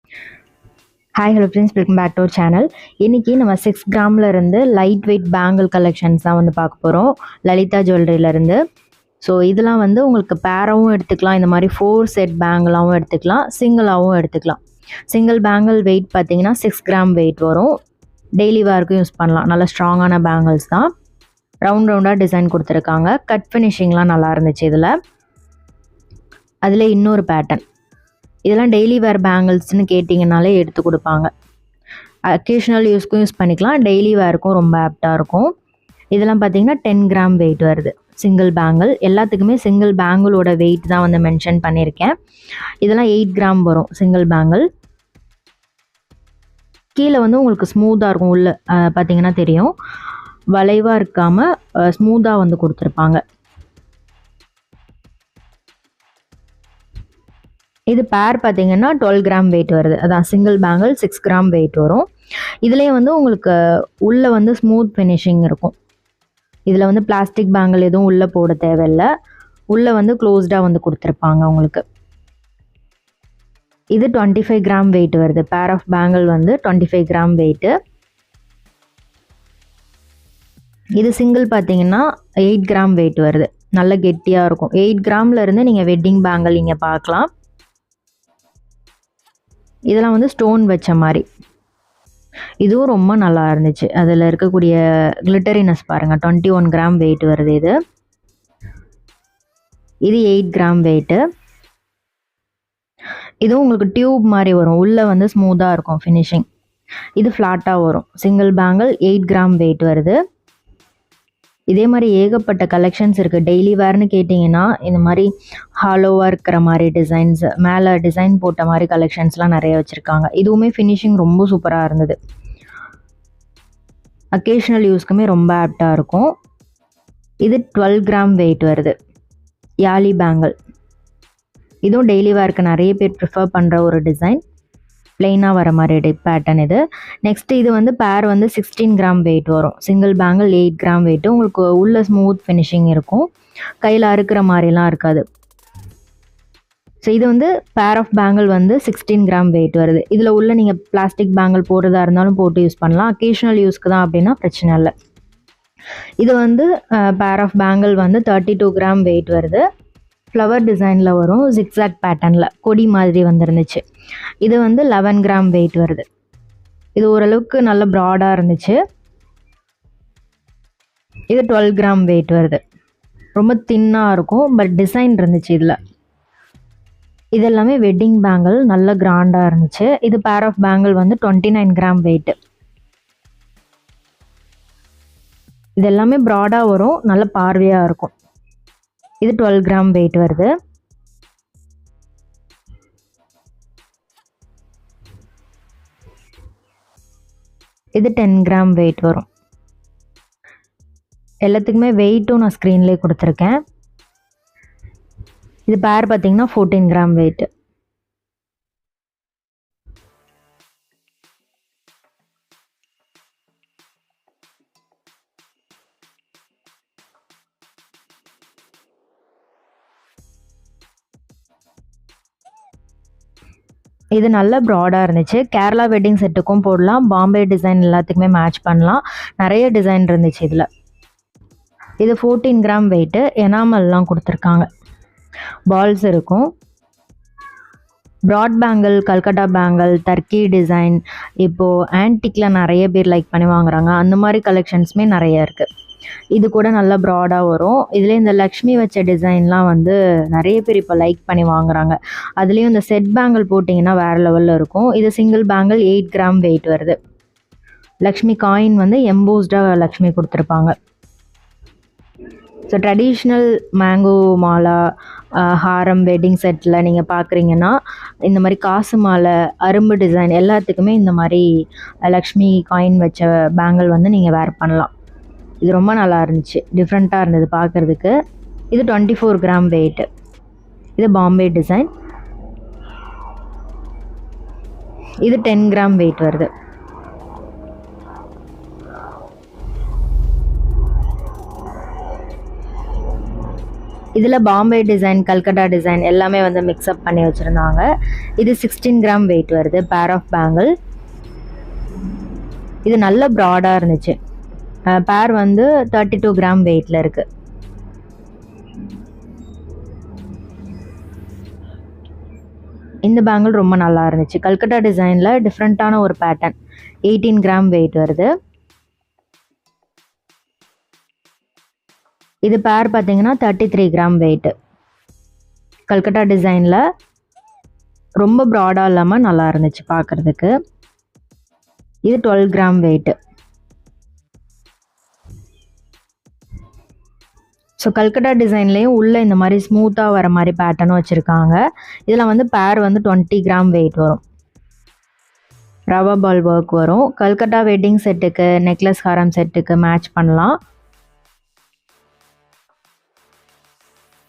Hi hello friends, welcome back to our channel. இன்றைக்கி நம்ம 6 கிராமில் இருந்து லைட் வெயிட் பேங்கிள் கலெக்ஷன்ஸ் தான் வந்து பார்க்க போகிறோம், லலிதா ஜுவல்லரியிலேருந்து. ஸோ இதெல்லாம் வந்து உங்களுக்கு பேராகவும் எடுத்துக்கலாம், இந்த மாதிரி 4 செட் பேங்கிளாகவும் எடுத்துக்கலாம், சிங்கிளாகவும் எடுத்துக்கலாம். சிங்கிள் பேங்கிள் வெயிட் பார்த்திங்கன்னா 6 கிராம் வெயிட் வரும். டெய்லி வேர்க்கும் யூஸ் பண்ணலாம். நல்ல ஸ்ட்ராங்கான பேங்கிள்ஸ் தான். ரவுண்டாக டிசைன் கொடுத்துருக்காங்க. கட் ஃபினிஷிங்லாம் நல்லா இருந்துச்சு. அதில் இன்னொரு பேட்டர்ன், இதெல்லாம் டெய்லி வேர் பேங்கிள்ஸ்னு கேட்டிங்கனாலே எடுத்து கொடுப்பாங்க. அக்கேஷ்னல் யூஸ்க்கும் யூஸ் பண்ணிக்கலாம், டெய்லி வேருக்கும் ரொம்ப ஆப்டாக இருக்கும். இதெல்லாம் பார்த்திங்கன்னா 10 கிராம் வெயிட் வருது சிங்கிள் பேங்கிள். எல்லாத்துக்குமே சிங்கிள் பேங்கிளோட வெயிட் தான் வந்து மென்ஷன் பண்ணியிருக்கேன். இதெல்லாம் 8 கிராம் வரும் சிங்கிள் பேங்கிள். கீழே வந்து உங்களுக்கு ஸ்மூத்தாக இருக்கும், உள்ள பார்த்திங்கன்னா தெரியும், வளைவாக இருக்காமல் ஸ்மூத்தாக வந்து கொடுத்துருப்பாங்க. இது பேர் பார்த்திங்கன்னா 12 கிராம் வெயிட் வருது. அதான் சிங்கிள் பேங்கிள் 6 கிராம் வெயிட் வரும். இதுலேயே வந்து உங்களுக்கு உள்ளே வந்து ஸ்மூத் ஃபினிஷிங் இருக்கும். இதில் வந்து பிளாஸ்டிக் பேங்கிள் எதுவும் உள்ளே போட தேவையில்லை, உள்ளே வந்து க்ளோஸ்டாக வந்து கொடுத்துருப்பாங்க உங்களுக்கு. இது 25 கிராம் வெயிட் வருது. பேர் ஆஃப் பேங்கிள் வந்து 25 கிராம் வெயிட்டு. இது சிங்கிள் பார்த்திங்கன்னா 8 கிராம் வெயிட் வருது. நல்ல கெட்டியாக இருக்கும். 8 கிராமில் இருந்து நீங்கள் வெட்டிங் பேங்கிள் நீங்கள் பார்க்கலாம். இதெல்லாம் வந்து ஸ்டோன் வச்ச மாதிரி, இதுவும் ரொம்ப நல்லா இருந்துச்சு. அதில் இருக்கக்கூடிய கிளிட்டரினஸ் பாருங்கள். 21 கிராம் வெயிட் வருது. இது 8 கிராம் வெயிட்டு. இதுவும் உங்களுக்கு டியூப் மாதிரி வரும், உள்ளே வந்து ஸ்மூத்தாக இருக்கும் ஃபினிஷிங். இது ஃப்ளாட்டாக வரும். சிங்கிள் பேங்கிள் 8 கிராம் வெயிட் வருது. இதே மாதிரி ஏகப்பட்ட கலெக்ஷன்ஸ் இருக்குது. டெய்லி வேர்னு கேட்டிங்கன்னா இந்த மாதிரி ஹாலோவாக இருக்கிற மாதிரி டிசைன்ஸ், மேலே டிசைன் போட்ட மாதிரி கலெக்ஷன்ஸ்லாம் நிறைய வச்சுருக்காங்க. இதுவுமே ஃபினிஷிங் ரொம்ப சூப்பராக இருந்தது. அக்கேஷ்னல் யூஸ்க்குமே ரொம்ப ஆப்டாக இருக்கும். இது 12 கிராம் வெயிட் வருது, யாலி பேங்கிள். இதுவும் டெய்லி வேர்க்கு நிறைய பேர் ப்ரிஃபர் பண்ணுற ஒரு டிசைன், பிளெயினாக வர மாதிரி பேட்டர்ன் இது. நெக்ஸ்ட்டு இது வந்து பேர் வந்து 16 கிராம் வெயிட் வரும். Single bangle 8 gram weight. உங்களுக்கு உள்ள ஸ்மூத் ஃபினிஷிங் இருக்கும், கையில் அறுக்கிற மாதிரிலாம் இருக்காது. ஸோ இது வந்து பேர் ஆஃப் பேங்கிள் வந்து 16 கிராம் வெயிட் வருது. இதில் உள்ள நீங்கள் பிளாஸ்டிக் பேங்கிள் போடுறதா இருந்தாலும் போட்டு யூஸ் பண்ணலாம். அக்கேஷ்னல் யூஸ்க்கு தான் அப்படின்னா பிரச்சனை இல்லை. இது வந்து பேர் ஆஃப் பேங்கிள் வந்து 32 கிராம் வெயிட் வருது. ஃப்ளவர் டிசைனில் வரும், ஜிக்ஸாக் பேட்டர்னில் கொடி மாதிரி வந்துருந்துச்சு. இது வந்து 11 கிராம் வெயிட் வருது. இது ஓரளவுக்கு நல்ல ப்ராடாக இருந்துச்சு. இது 12 கிராம் வெயிட் வருது. ரொம்ப தின்னாக இருக்கும், பட் டிசைன் இருந்துச்சு இதில். இது எல்லாமே வெட்டிங் பேங்கிள், நல்ல கிராண்டாக இருந்துச்சு. இது பேர் ஆஃப் பேங்கிள் வந்து 29 கிராம் வெயிட்டு. இது எல்லாமே ப்ராடாக வரும், நல்ல பார்வையாக இருக்கும். இது 12 கிராம் வெயிட் வருது. இது 10 கிராம் வெயிட் வரும். எல்லாத்துக்குமே வெயிட்டும் நான் ஸ்க்ரீன்லேயே கொடுத்துருக்கேன். இது பேர் பார்த்திங்கன்னா 14 கிராம் வெயிட்டு. இது நல்ல ப்ராடாக இருந்துச்சு. கேரளா வெட்டிங் செட்டுக்கும் போடலாம், பாம்பே டிசைன் எல்லாத்துக்குமே மேட்ச் பண்ணலாம். நிறைய டிசைன் இருந்துச்சு இதில். இது 14 கிராம் வெயிட்டு. எனாமல்லாம் கொடுத்துருக்காங்க, பால்ஸ் இருக்கும். Broad bangle, Calcutta bangle, Turkey design, இப்போது ஆன்டிக்கில் நிறைய பேர் லைக் பண்ணி வாங்குறாங்க. அந்த மாதிரி கலெக்ஷன்ஸுமே நிறைய இருக்குது. இது கூட நல்லா ப்ராடாக வரும். இதில் இந்த லக்ஷ்மி வச்ச டிசைன்லாம் வந்து நிறைய பேர் இப்போ லைக் பண்ணி வாங்குறாங்க. அதுலேயும் இந்த செட் பேங்கிள் போட்டிங்கன்னா வேறு லெவலில் இருக்கும். இது சிங்கிள் பேங்கிள் 8 கிராம் வெயிட் வருது. லக்ஷ்மி காயின் வந்து எம்போஸ்டாக லக்ஷ்மி கொடுத்துருப்பாங்க. ஸோ ட்ரெடிஷ்னல் மேங்கோ மாலா, ஹாரம் வெட்டிங் செட்டில் நீங்கள் பார்க்குறீங்கன்னா இந்த மாதிரி காசு மாலை, அரும்பு டிசைன் எல்லாத்துக்குமே இந்த மாதிரி லக்ஷ்மி காயின் வச்ச பேங்கிள் வந்து நீங்கள் வேர் பண்ணலாம். இது ரொம்ப நல்லா இருந்துச்சு, டிஃப்ரெண்ட்டாக இருந்தது பார்க்குறதுக்கு. இது 24 கிராம் வெயிட்டு. இது பாம்பே டிசைன். இது 10 கிராம் வெயிட் வருது. இதில் பாம்பே டிசைன், கல்கட்டா டிசைன் எல்லாமே வந்து மிக்ஸ்அப் பண்ணி வச்சுருந்தாங்க. இது 16 கிராம் வெயிட் வருது பேர் ஆஃப் பேங்கிள். இது நல்ல ப்ராடாக இருந்துச்சு. பேர் வந்து 32 கிராம் வெயிட்டில் இருக்குது. இந்த பேங்கிள் ரொம்ப நல்லா இருந்துச்சு. கல்கட்டா டிசைனில் டிஃப்ரெண்ட்டான ஒரு பேட்டர்ன். 18 கிராம் வெயிட் வருது. இது பேர் பார்த்தீங்கன்னா 33 கிராம் வெயிட்டு. கல்கட்டா டிசைனில் ரொம்ப ப்ராடாக இல்லாமல் நல்லா இருந்துச்சு பார்க்குறதுக்கு. இது 12 கிராம் வெயிட்டு. ஸோ கல்கட்டா டிசைன்லேயும் உள்ளே இந்த மாதிரி ஸ்மூத்தாக வர மாதிரி பேட்டர்னும் வச்சுருக்காங்க. இதில் வந்து பேர் வந்து 20 கிராம் வெயிட் வரும். ரவா பால் ஒர்க் வரும். கல்கட்டா வெட்டிங் செட்டுக்கு, நெக்லஸ் ஹாரம் செட்டுக்கு மேட்ச் பண்ணலாம்.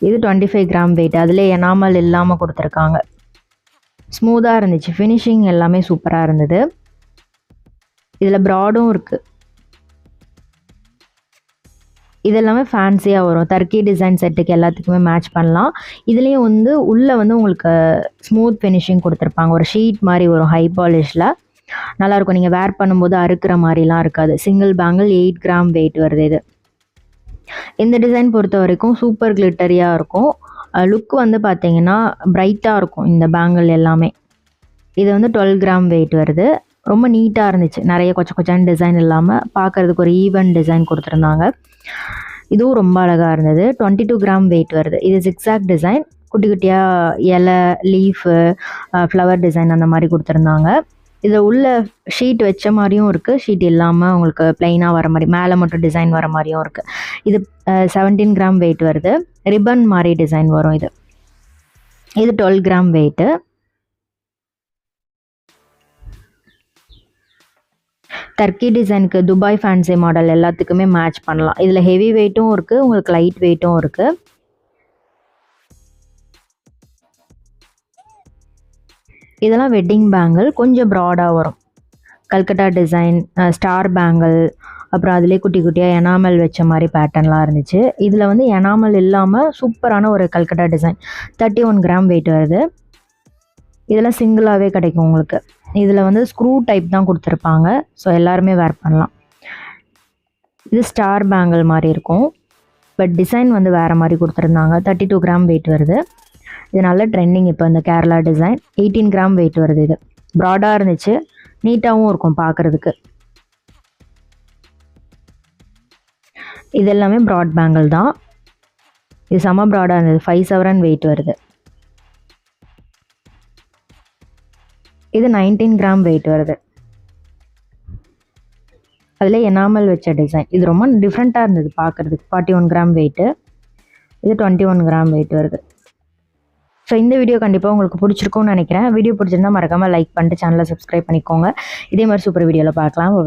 இது 25 கிராம் வெயிட். அதிலே எனாமல் இல்லாமல் கொடுத்துருக்காங்க. ஸ்மூத்தாக இருந்துச்சு. ஃபினிஷிங் எல்லாமே சூப்பராக இருந்தது. இதில் ப்ராடும் இருக்குது. இது எல்லாமே ஃபேன்சியாக வரும். டர்க்கி டிசைன் செட்டுக்கு எல்லாத்துக்குமே மேட்ச் பண்ணலாம். இதுலேயும் வந்து உள்ளே வந்து உங்களுக்கு ஸ்மூத் ஃபினிஷிங் கொடுத்துருப்பாங்க. ஒரு ஷீட் மாதிரி வரும் ஹை பாலிஷில். நல்லாயிருக்கும். நீங்கள் வேர் பண்ணும்போது அறுக்கிற மாதிரிலாம் இருக்காது. சிங்கிள் பேங்கிள் 8 கிராம் வெயிட் வருது இது. இந்த டிசைன் பொறுத்த வரைக்கும் சூப்பர் கிளிட்டரியாக இருக்கும். லுக் வந்து பார்த்தீங்கன்னா பிரைட்டாக இருக்கும் இந்த பேங்கிள் எல்லாமே. இது வந்து 12 கிராம் வெயிட் வருது. ரொம்ப நீட்டாக இருந்துச்சு. நிறைய கொச்சான டிசைன் இல்லாமல் பார்க்குறதுக்கு ஒரு ஈவன் டிசைன் கொடுத்துருந்தாங்க. இதுவும் ரொம்ப அழகாக இருந்தது. 22 கிராம் வெயிட் வருது. இது ஜிக்ஸாக் டிசைன். குட்டி குட்டியாக இலை, லீஃபு, ஃப்ளவர் டிசைன் அந்த மாதிரி கொடுத்துருந்தாங்க. இதில் உள்ள ஷீட் வச்ச மாதிரியும் இருக்குது, ஷீட் இல்லாமல் உங்களுக்கு ப்ளைனாக வர மாதிரி மேலே மட்டும் டிசைன் வர மாதிரியும் இருக்குது. இது 17 கிராம் வெயிட் வருது. ரிப்பன் மாதிரி டிசைன் வரும் இது. இது 12 கிராம் வெயிட்டு. டர்க்கி டிசைனுக்கு, துபாய் ஃபேன்சி மாடல் எல்லாத்துக்குமே மேட்ச் பண்ணலாம். இதில் ஹெவி வெயிட்டும் இருக்குது, உங்களுக்கு லைட் வெயிட்டும் இருக்குது. இதெல்லாம் வெட்டிங் பேங்கிள். கொஞ்சம் ப்ராடாக வரும். கல்கட்டா டிசைன், ஸ்டார் பேங்கிள், அப்புறம் அதிலே குட்டி குட்டியாக எனாமல் வச்ச மாதிரி பேட்டர்ன்லாம் இருந்துச்சு. இதில் வந்து எனாமல் இல்லாமல் சூப்பரான ஒரு கல்கட்டா டிசைன். 31 கிராம் வெயிட் வருது. இதெல்லாம் சிங்கிளாகவே கிடைக்கும் உங்களுக்கு. இதில் வந்து ஸ்க்ரூ டைப் தான் கொடுத்துருப்பாங்க. ஸோ எல்லாருமே வேர் பண்ணலாம். இது ஸ்டார் பேங்கிள் மாதிரி இருக்கும். பட் டிசைன் வந்து வேறு மாதிரி கொடுத்துருந்தாங்க. 32 கிராம் வெயிட் வருது. இது நல்ல ட்ரெண்டிங் இப்போ இந்த கேரளா டிசைன். 18 கிராம் வெயிட் வருது. இது ப்ராடாக இருந்துச்சு, நீட்டாகவும் இருக்கும் பார்க்குறதுக்கு. இது எல்லாமே ப்ராட் பேங்கிள் தான். இது செம ப்ராடாக இருந்தது. 5 சவரன் வெயிட் வருது. இது 19 கிராம் வெயிட் வருது. அதில் எனாமல் வச்ச டிசைன். இது ரொம்ப டிஃப்ரெண்ட்டாக இருந்தது பார்க்குறதுக்கு. 41 கிராம் வெயிட்டு. இது 21 கிராம் வெயிட் வருது. ஸோ இந்த வீடியோ கண்டிப்பாக உங்களுக்கு பிடிச்சிருக்கும்னு நினைக்கிறேன். வீடியோ பிடிச்சிருந்தா மறக்காமல் லைக் பண்ணிட்டு சேனலை சப்ஸ்கிரைப் பண்ணிக்கோங்க. இதே மாதிரி சூப்பர் வீடியோவில் பார்க்கலாம். பாய்.